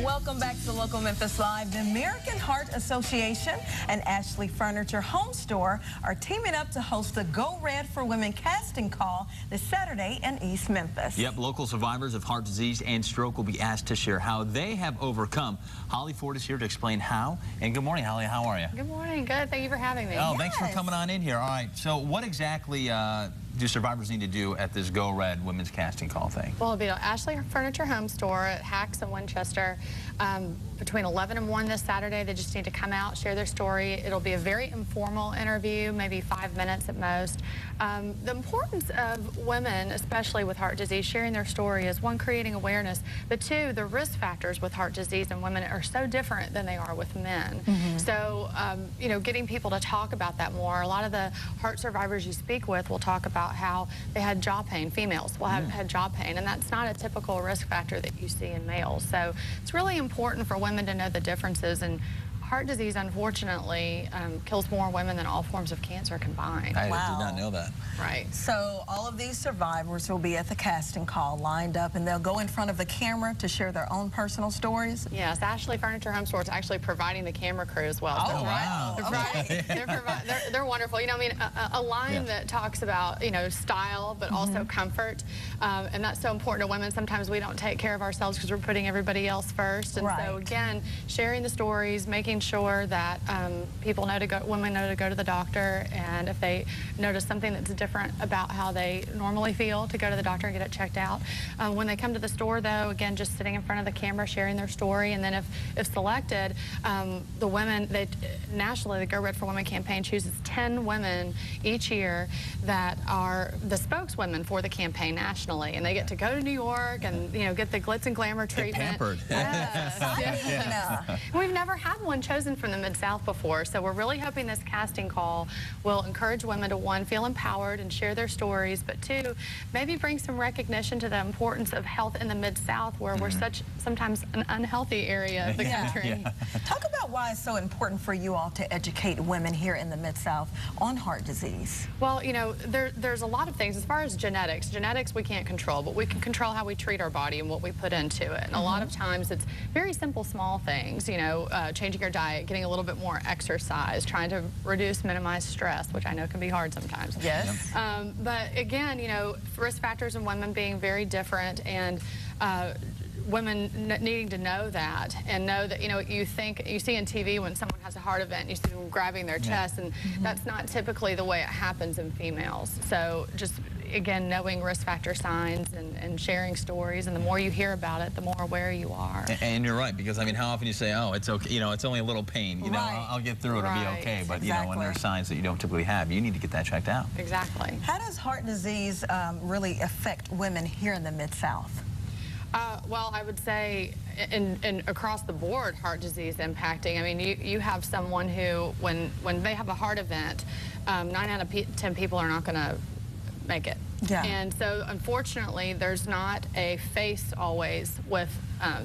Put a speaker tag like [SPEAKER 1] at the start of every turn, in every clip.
[SPEAKER 1] Welcome back to Local Memphis Live. The American Heart Association and Ashley Furniture Home Store are teaming up to host the Go Red for Women casting call this Saturday in East Memphis.
[SPEAKER 2] Yep, local survivors of heart disease and stroke will be asked to share how they have overcome. Holly Ford is here to explain how. And good morning, Holly. How are you?
[SPEAKER 3] Good morning. Good. Thank you for having me.
[SPEAKER 2] Oh, thanks for coming on in here. All right. So what exactly do survivors need to do at this Go Red Women's Casting Call thing?
[SPEAKER 3] Well, it'll be at Ashley Furniture Home Store at Hacks in Winchester between 11 and 1 this Saturday. They just need to come out, share their story. It'll be a very informal interview, maybe 5 minutes at most. The importance of women, especially with heart disease, sharing their story is, one, creating awareness, but two, the risk factors with heart disease in women are so different than they are with men. So, you know, getting people to talk about that more. A lot of the heart survivors you speak with will talk about how they had jaw pain. Females will have had jaw pain, and that's not a typical risk factor that you see in males. So it's really important for women to know the differences, and heart disease, unfortunately, kills more women than all forms of cancer combined.
[SPEAKER 2] I did not know that.
[SPEAKER 3] Right.
[SPEAKER 1] So all of these survivors will be at the casting call lined up, and they'll go in front of the camera to share their own personal stories?
[SPEAKER 3] Yes, Ashley Furniture Home Store is actually providing the camera crew as well.
[SPEAKER 1] Oh, wow.
[SPEAKER 3] Right. They're wonderful. You know, I mean, a line that talks about, you know, style, but also comfort, and that's so important to women. Sometimes we don't take care of ourselves because we're putting everybody else first. And so, again, sharing the stories, making sure that women know to go to the doctor, and if they notice something that's different about how they normally feel, to go to the doctor and get it checked out. When they come to the store, though, again, just sitting in front of the camera, sharing their story, and then if selected, the women, nationally, the Go Red for Women campaign chooses 10 women each year that are the spokeswomen for the campaign nationally, and they get to go to New York and, you know, get the glitz and glamour treatment.
[SPEAKER 2] Pampered.
[SPEAKER 3] Yes. We've never had one chosen from the Mid-South before, so we're really hoping this casting call will encourage women to, one, feel empowered and share their stories, but two, maybe bring some recognition to the importance of health in the Mid-South, where we're sometimes an unhealthy area of the country.
[SPEAKER 1] Talk about why it's so important for you all to educate women here in the Mid-South on heart disease.
[SPEAKER 3] Well, you know, there's a lot of things. As far as genetics we can't control, but we can control how we treat our body and what we put into it. And a lot of times it's very simple, small things, you know, changing your diet, getting a little bit more exercise, trying to minimize stress, which I know can be hard sometimes.
[SPEAKER 1] Yes.
[SPEAKER 3] But again, you know, risk factors in women being very different, and women needing to know that, and know that, you know, you see in TV when someone has a heart event, you see them grabbing their chest, and that's not typically the way it happens in females. So just, again, knowing risk factor signs and sharing stories, and the more you hear about it, the more aware you are.
[SPEAKER 2] And you're right, because I mean, how often you say, oh, it's okay, you know, it's only a little pain, you know, I'll get through it, it'll be okay. But you know, when there are signs that you don't typically have, you need to get that checked out.
[SPEAKER 3] Exactly.
[SPEAKER 1] How does heart disease really affect women here in the Mid-South?
[SPEAKER 3] Well, I would say in across the board, heart disease impacting. I mean, you have someone who, when they have a heart event, 9 out of 10 people are not going to make it.
[SPEAKER 1] Yeah.
[SPEAKER 3] And so, unfortunately, there's not a face always with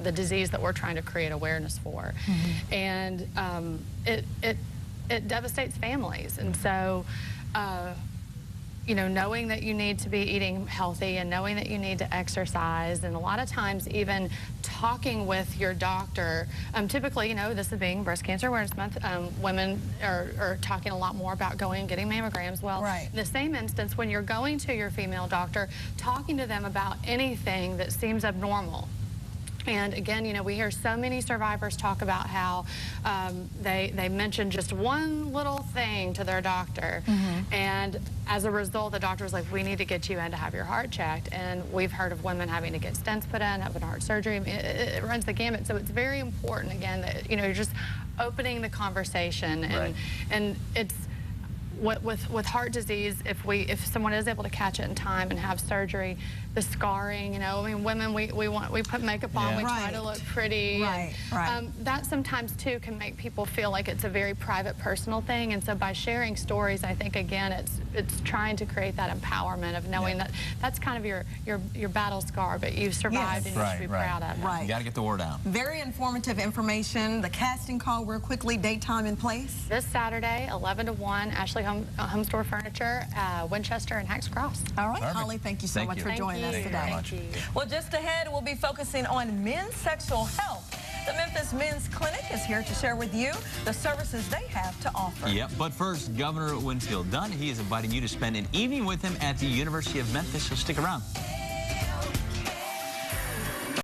[SPEAKER 3] the disease that we're trying to create awareness for. And it devastates families. And so, you know, knowing that you need to be eating healthy, and knowing that you need to exercise, and a lot of times even talking with your doctor. Typically, you know, this is being Breast Cancer Awareness Month, women are talking a lot more about going and getting mammograms. Well, in the same instance, when you're going to your female doctor, talking to them about anything that seems abnormal. And again, you know, we hear so many survivors talk about how they mention just one little thing to their doctor, and as a result, the doctor was like, we need to get you in to have your heart checked. And we've heard of women having to get stents put in, having heart surgery. I mean, it runs the gamut. So it's very important, again, that, you know, you're just opening the conversation, and it's with heart disease, if someone is able to catch it in time and have surgery, the scarring, you know, I mean, women, we put makeup on, we try to look pretty. That sometimes too can make people feel like it's a very private, personal thing. And so by sharing stories, I think, again, it's trying to create that empowerment of knowing that that's kind of your battle scar, but you've survived, and you should be proud of it.
[SPEAKER 2] You got to get the word out.
[SPEAKER 1] Very informative information. The casting call, real quickly, date, time, and place.
[SPEAKER 3] This Saturday, 11 to 1, Ashley Home Store Furniture, Winchester and Hacks Cross.
[SPEAKER 1] All right, Holly, thank you so much for joining us today.
[SPEAKER 3] Thank you.
[SPEAKER 1] Well, just ahead, we'll be focusing on men's sexual health The Memphis Men's Clinic is here to share with you the services they have to offer.
[SPEAKER 2] Yep, but first, Governor Winfield Dunn, he is inviting you to spend an evening with him at the University of Memphis, so stick around.